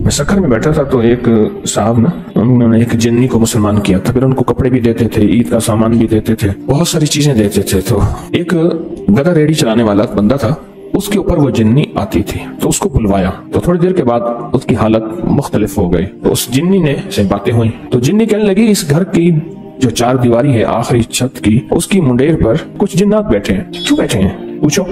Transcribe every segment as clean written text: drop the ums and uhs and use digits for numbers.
मैं सखर में बैठा था तो एक साहब ना, उन्होंने एक जिन्नी को मुसलमान किया था। फिर उनको कपड़े भी देते थे, ईद का सामान भी देते थे, बहुत सारी चीजें देते थे। तो एक गधा रेडी चलाने वाला बंदा था, उसके ऊपर वो जिन्नी आती थी, तो उसको बुलवाया। तो थोड़ी देर के बाद उसकी हालत मुख्तलिफ हो गई। तो उस जिन्नी ने से बातें हुई, तो जिन्नी कहने लगी इस घर की जो चार दीवारी है आखिरी छत की, उसकी मुंडेर पर कुछ जिन्नात बैठे हैं। क्यों बैठे हैं पूछो।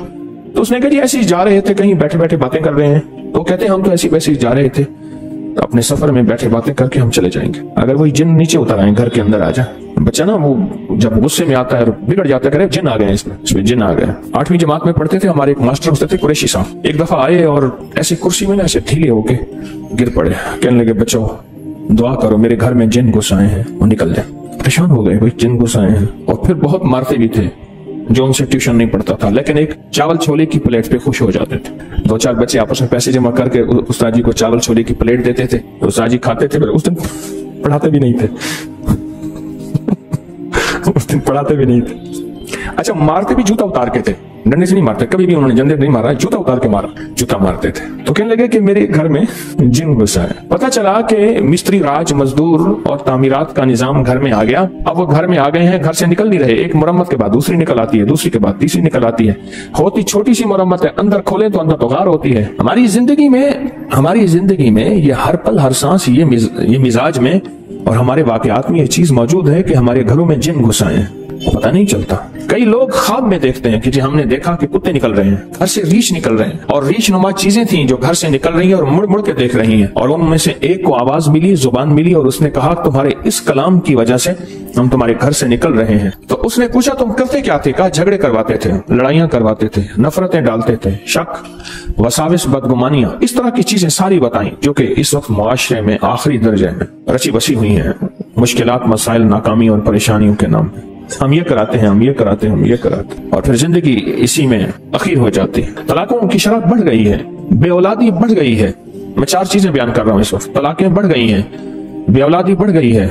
तो उसने कहा जी ऐसे ही जा रहे थे, कहीं बैठे बैठे बातें कर रहे हैं। तो कहते हैं हम तो ऐसे वैसे ही जा रहे थे, तो अपने सफर में बैठे बातें करके हम चले जाएंगे। अगर वही जिन नीचे उतर आए, घर के अंदर आ जाए, बच्चा ना वो जब गुस्से में आता है बिगड़ जाता है, करे जिन आ गए, इसमें जिन आ गए। 8वीं जमात में पढ़ते थे, हमारे एक मास्टर होते थे कुरैशी साहब। एक दफा आए और ऐसी कुर्सी में ना ऐसे ढीले होके गिर पड़े। कहने लगे बच्चों दुआ करो, मेरे घर में जिन घुस आए हैं, वो निकल जाए। परेशान हो गए, भाई जिन घुस आए हैं। और फिर बहुत मारते भी थे जो उनसे ट्यूशन नहीं पढ़ता था, लेकिन एक चावल छोले की प्लेट पे खुश हो जाते थे। 2-4 बच्चे आपस में पैसे जमा करके उस्ताद जी को चावल छोले की प्लेट देते थे, तो उस्ताद जी खाते थे। उस दिन पढ़ाते भी नहीं थे उस दिन पढ़ाते भी नहीं थे। अच्छा, मारते भी जूता उतार के थे, डंडे से नहीं मारते, कभी भी उन्होंने जंदे नहीं मारा, जूता उतार के मारा, जूता मारते थे। तो कहने लगे कि मेरे घर में जिन घुसा है। पता चला कि मिस्त्री राज, मजदूर और तामीरात का निजाम घर में आ गया। अब वो घर में आ गए हैं, घर से निकल नहीं रहे। एक मुरम्मत के बाद दूसरी निकल आती है, दूसरी के बाद तीसरी निकल आती है। होती छोटी सी मुरम्मत है, अंदर खोले तो अंदर तो गार होती है। हमारी जिंदगी में ये हर पल हर सांस ये मिजाज में और हमारे वाकयात में ये चीज मौजूद है कि हमारे घरों में जिन घुस आए हैं, पता नहीं चलता। कई लोग ख्वाब में देखते हैं कि जी हमने देखा कि कुत्ते निकल रहे हैं, घर से रीछ निकल रहे हैं, और रीछ नुमा चीजें थी जो घर से निकल रही हैं और मुड़ मुड़ के देख रही हैं। और उनमें से एक को आवाज मिली, जुबान मिली, और उसने कहा तुम्हारे इस कलाम की वजह से हम तुम्हारे घर से निकल रहे हैं। तो उसने पूछा तुम करते क्या थे? कहा झगड़े करवाते थे, लड़ाइयां करवाते थे, नफरतें डालते थे, शक, वसाविस, बदगुमानियां, इस तरह की चीजें सारी बताई जो कि इस वक्त मुआशरे में आखिरी दर्जे में रची बसी हुई हैं। मुश्किलात, मसाइल, नाकामी और परेशानियों के नाम पे हम ये कराते हैं, हम ये कराते हैं, हम ये कराते हैं, और फिर जिंदगी इसी में अखीर हो जाती है। तलाकों की शरह बढ़ गई है, बेऔलादी बढ़ गई है। मैं 4 चीजें बयान कर रहा हूँ इस वक्त। तलाकें बढ़ गई हैं, बेऔलादी बढ़ गई है,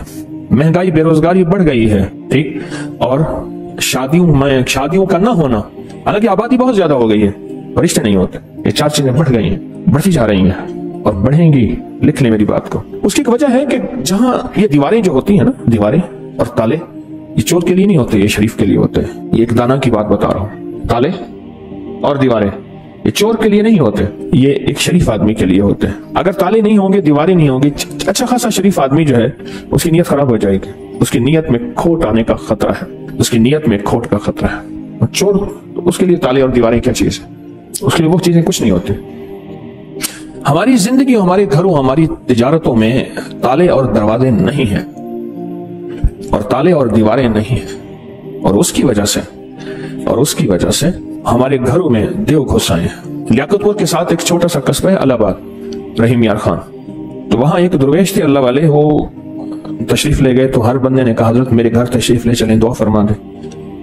महंगाई बेरोजगारी बढ़ गई है, ठीक, और शादियों का ना होना। हालांकि आबादी बहुत ज्यादा हो गई है, रिश्ते नहीं होते। ये 4 चीजें बढ़ गई हैं, बढ़ती जा रही हैं और बढ़ेंगी। लिख ले मेरी बात को। उसकी एक वजह है कि जहां ये दीवारें जो होती है ना, दीवारें और ताले, ये चोर के लिए नहीं होते, ये शरीफ के लिए होते हैं। ये एक दाना की बात बता रहा हूं। ताले और दीवारें ये चोर के लिए नहीं होते, ये एक शरीफ आदमी के लिए होते हैं। अगर ताले नहीं होंगे, दीवारें नहीं होंगी, अच्छा खासा शरीफ आदमी जो है उसकी नीयत खराब हो जाएगी, उसकी नीयत में खोट आने का खतरा है, उसकी नीयत में खोट का खतरा है। और चोर, उसके लिए ताले और दीवारें क्या चीज है? उसके लिए वो चीजें कुछ नहीं होती। हमारी जिंदगी, हमारे घरों, हमारी तिजारतों में ताले और दरवाजे नहीं है, और ताले और दीवारें नहीं है, और उसकी वजह से हमारे घरों में देव घुस आए हैं। लियाकतपुर के साथ एक छोटा सा कस्बा है अलाहाबाद, रहीम यार खान। तो वहां एक दरवेश थे अल्लाह वाले, वो तशरीफ ले गए। तो हर बंदे ने कहा हजरत मेरे घर तशरीफ ले चलें, दुआ फरमा दे।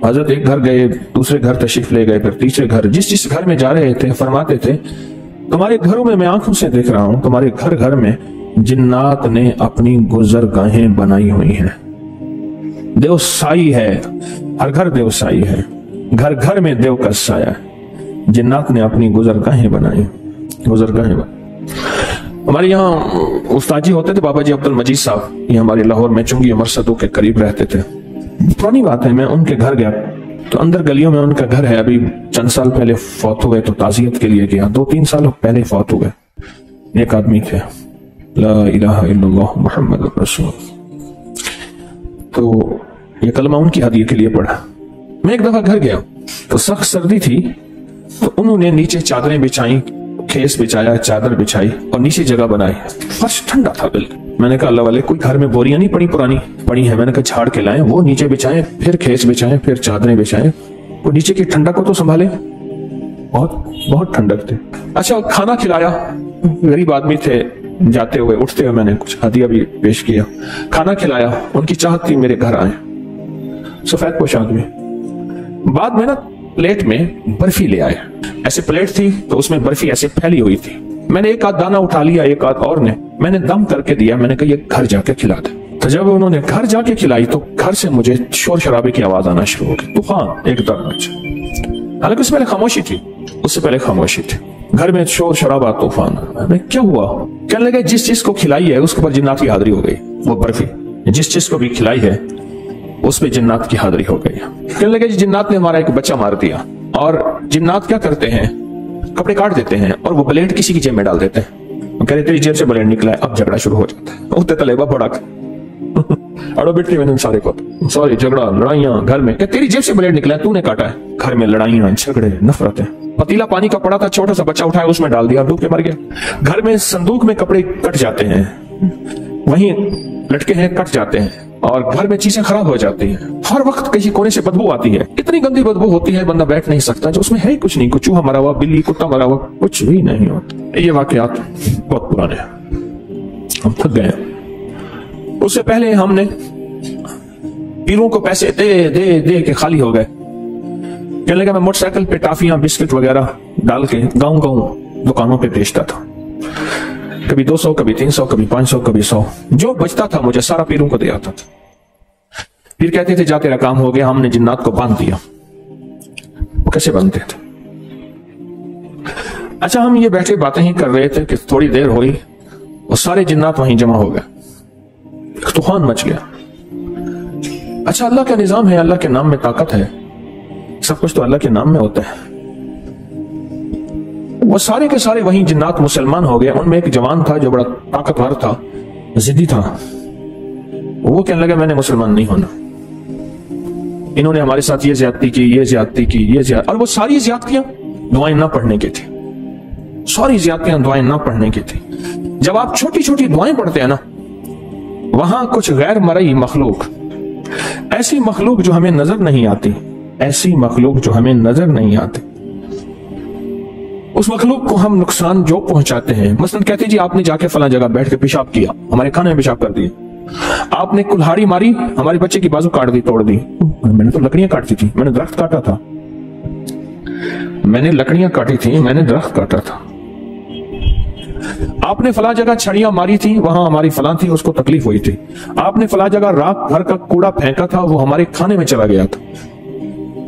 हजरत एक घर गए, दूसरे घर तशरीफ ले गए, फिर तीसरे घर। जिस घर में जा रहे थे फरमाते थे तुम्हारे घरों में मैं आंखों से देख रहा हूं, तुम्हारे घर घर में जिन्नात ने अपनी गुजरगाहें बनाई हुई हैं। देवसाई है, हर घर देवसाई है, घर घर में देव का साया है। जिन्नात ने अपनी गुजरगाहें बनाई, गुजरगाहें बनाई। हमारे यहाँ उस्ताद जी होते थे बाबा जी अब्दुल मजीद साहब, ये हमारे लाहौर में चुंगी मरसदों के करीब रहते थे। पुरानी बात है, मैं उनके घर गया तो अंदर गलियों में उनका घर है। अभी चंद साल पहले फौत हुए तो ताजियत के लिए गया, 2-3 साल पहले फौत हुए। एक आदमी थे, ला इलाहा इल्लल्लाह मुहम्मद रसूल। तो ये कलमा उनकी हदिया के लिए पढ़ा। मैं एक दफा घर गया तो सख्त सर्दी थी, तो उन्होंने नीचे चादरें बिछाई, खेस बिछाया, चादर बिछाई और नीचे जगह बनाई। फर्श ठंडा था बिल्कुल। मैंने कहा अल्लाह वाले, कोई घर में बोरियां नहीं पड़ी, पुरानी पड़ी है। मैंने कहा झाड़ के लाए, वो नीचे बिछाए, फिर खेस बिछाए, फिर चादरें बिछाए, वो नीचे की ठंडक को तो संभाले। बहुत ठंडक थे। अच्छा, खाना खिलाया, गरीब आदमी थे, जाते हुए उठते हुए मैंने कुछ हदिया भी पेश किया, खाना खिलाया। उनकी चाहत थी मेरे घर आए, सफेद पोश आदमी। बाद में ना प्लेट में बर्फी ले आए, ऐसे प्लेट थी तो उसमें बर्फी ऐसे फैली हुई थी। मैंने एक आध दाना उठा लिया, एक आध और ने मैंने दम करके दिया। मैंने कहा ये घर जाके खिला दे। तो जब उन्होंने घर जाके खिलाई तो घर से मुझे शोर शराबे की आवाज आना शुरू हो गई, तूफान एकदम। हालांकि उससे पहले खामोशी थी, घर में शोर शराबा तूफान। मैं क्या हुआ? कहने लगे जिस चीज को खिलाई है उसके ऊपर जिन्नात की हाजिरी हो गई। वो बर्फी जिस चीज को भी खिलाई है उस पे जिन्नात की हाजिरी हो गई। कहने लगे जिन्नात ने हमारा एक बच्चा मार दिया। और जिन्नात क्या करते हैं, कपड़े काट देते हैं और वो ब्लेड किसी की जेब में डाल देते हैं। कह रहे तेरी जेब से ब्लेड निकला है, अब झगड़ा शुरू हो जाता है। उठते तलेबा भड़क अड़ो बेटे मैंने सारे को सॉरी, झगड़ा लड़ाइयां घर में। क्या तेरी जेब से ब्लेड निकला है, तूने काटा है। घर में लड़ाइयां झगड़े नफरतें। पतीला पानी का पड़ा था, छोटा सा बच्चा उठाया उसमें डाल दिया, डूब के मर गया। घर में संदूक में कपड़े कट जाते हैं, वहीं लटके हैं कट जाते हैं और घर में चीजें खराब हो जाती हैं। हर वक्त कहीं कोने से बदबू आती है, इतनी गंदी बदबू होती है बंदा बैठ नहीं सकता, जो उसमें है कुछ नहीं, कुछ चूहा मरा हुआ, बिल्ली कुत्ता मरा हुआ, कुछ भी नहीं होता। ये वाकयात बहुत पुराने हैं, हम थक गए। उससे पहले हमने पीरों को पैसे दे दे दे के खाली हो गए। कहने लगा मैं मोटरसाइकिल पे टाफियां बिस्किट वगैरह डाल के गांव गांव दुकानों पे बेचता था। कभी 200, कभी 300, कभी 500, कभी 100, जो बचता था मुझे सारा पीरों को दे आता था। फिर कहते थे जा तेरा काम हो गया, हमने जिन्नात को बांध दिया। वो कैसे बांधते थे? अच्छा, हम ये बैठे बातें ही कर रहे थे कि थोड़ी देर हुई और सारे जिन्नात वहीं जमा हो गए, तूफान मच गया। अच्छा, अल्लाह का निजाम है, अल्लाह के नाम में ताकत है, सब कुछ तो अल्लाह के नाम में होता है। वो सारे के सारे वहीं जिन्नात मुसलमान हो गए। उनमें एक जवान था जो बड़ा ताकतवर था, जिद्दी था। वो कहने लगा मैंने मुसलमान नहीं होना, इन्होंने हमारे साथ ये ज्यादती की, ये ज्यादती की, ये ज्यादती। और वो सारी ज्यादतियां दुआएं ना पढ़ने की थी, सारी ज्यादतियां दुआएं ना पढ़ने की थी। जब आप छोटी छोटी दुआएं पढ़ते हैं ना, वहां कुछ गैर मरई मखलूक, ऐसी मखलूक जो हमें नजर नहीं आती, ऐसी मखलूक जो हमें नजर नहीं आती, उस मखलूक को हम नुकसान जो पहुंचाते हैं। मसलन कहते जी आपने जाके फला जगह बैठ के पेशाब किया, हमारे खाने में पेशाब कर दिया। आपने कुल्हाड़ी मारी, हमारे बच्चे की बाजू काट दी, तोड़ दी। मैंने तो लकड़ियां काटती थी, मैंने दरख्त काटा था, मैंने लकड़ियां काटी थी, मैंने दरख्त काटा था। आपने फला जगह छड़ियां मारी थी, वहां हमारी फला थी, उसको तकलीफ हुई थी। आपने फला जगह राख भर का कूड़ा फेंका था, वो हमारे खाने में चला गया था।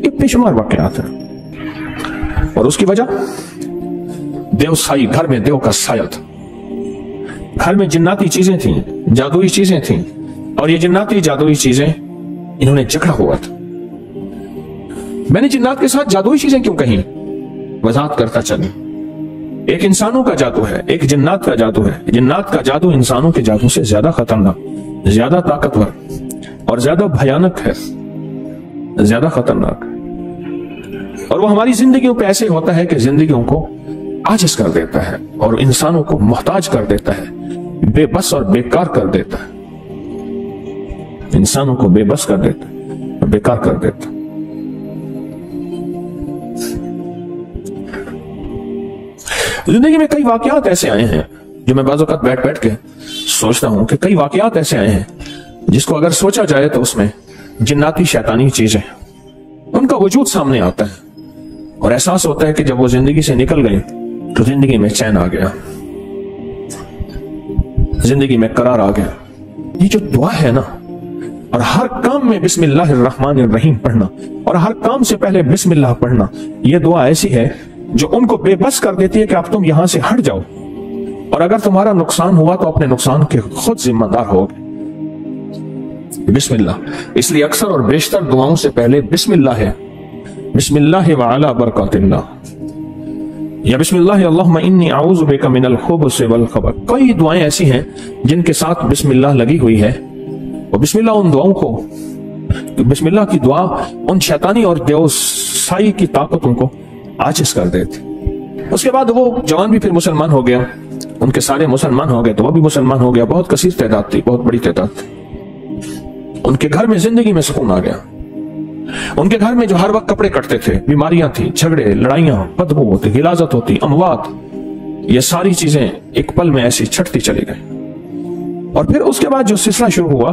ये बेशुमार वाकयात हैं। और उसकी वजह देवसाई, घर में देव का साया था, घर में जिन्नाती चीजें थी, जादुई चीजें थी। और ये जिन्नाती जादुई चीजें, इन्होंने झगड़ा हुआ था। मैंने जिन्नात के साथ जादुई चीजें क्यों कही, वजाहत करता चलूं। एक इंसानों का जादू है, एक जिन्नात का जादू है। जिन्नात का जादू इंसानों के जादू से ज्यादा खतरनाक, ज्यादा ताकतवर और ज्यादा भयानक है, ज्यादा खतरनाक। और वो हमारी जिंदगियों पे ऐसे होता है कि जिंदगियों को आजिज कर देता है और इंसानों को मोहताज कर देता है, बेबस और बेकार कर देता है, इंसानों को बेबस कर देता है और बेकार कर देता है। जिंदगी में कई वाकयात ऐसे आए हैं जो मैं बाज़ औक़ात बैठ बैठ के सोचता हूं कि कई वाकयात ऐसे आए हैं जिसको अगर सोचा जाए तो उसमें जिन्नाती शैतानी चीजें, उनका वजूद सामने आता है और एहसास होता है कि जब वो जिंदगी से निकल गए तो जिंदगी में चैन आ गया, जिंदगी में करार आ गया। ये जो दुआ है ना, और हर काम में बिस्मिल्लाहिर्रहमानिर्रहीम पढ़ना और हर काम से पहले बिस्मिल्लाह पढ़ना, ये दुआ ऐसी है जो उनको बेबस कर देती है कि अब तुम यहां से हट जाओ, और अगर तुम्हारा नुकसान हुआ तो अपने नुकसान के खुद जिम्मेदार होगे। बिस्मिल्लाह, इसलिए अक्सर और बेशतर दुआओं से पहले बिस्मिल्लाह है। बिस्मिल्लाह व अला बरकातिल्लाह, या बिस्मिल्लाह अल्लाहुम्मा इन्नी अऊज़ु बिका मिनल खुबुस वल खबर। कई दुआएं ऐसी हैं जिनके साथ बिस्मिल्लाह लगी हुई है। और बिस्मिल्लाह उन दुआओं को, बिस्मिल्लाह की दुआ उन शैतानी और देवसाई की ताकतों को आजिज कर देती। उसके बाद वो जवान भी फिर मुसलमान हो गया, उनके सारे मुसलमान हो गए तो वो भी मुसलमान हो गया। बहुत कसीर तादाद थी, बहुत बड़ी तादाद थी। उनके घर में जिंदगी में सुकून आ गया। उनके घर में जो हर वक्त कपड़े कटते थे, बीमारियां थी, झगड़े, लड़ाइयां, बदबू होती, गिलाजत होती, अमवात, ये सारी चीजें एक पल में ऐसी छटती चली गई। और फिर उसके बाद जो सिलसिला शुरू हुआ,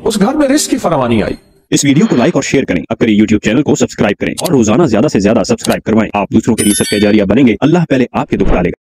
उस घर में रिस्क की फरावानी आई। इस वीडियो को लाइक और शेयर करें, अब करें YouTube चैनल को सब्सक्राइब करें और रोजाना ज्यादा से ज्यादा सब्सक्राइब करवाएं। आप दूसरों के लिए सदका जारिया बनेंगे, अल्लाह पहले आपके दुख टालेगा।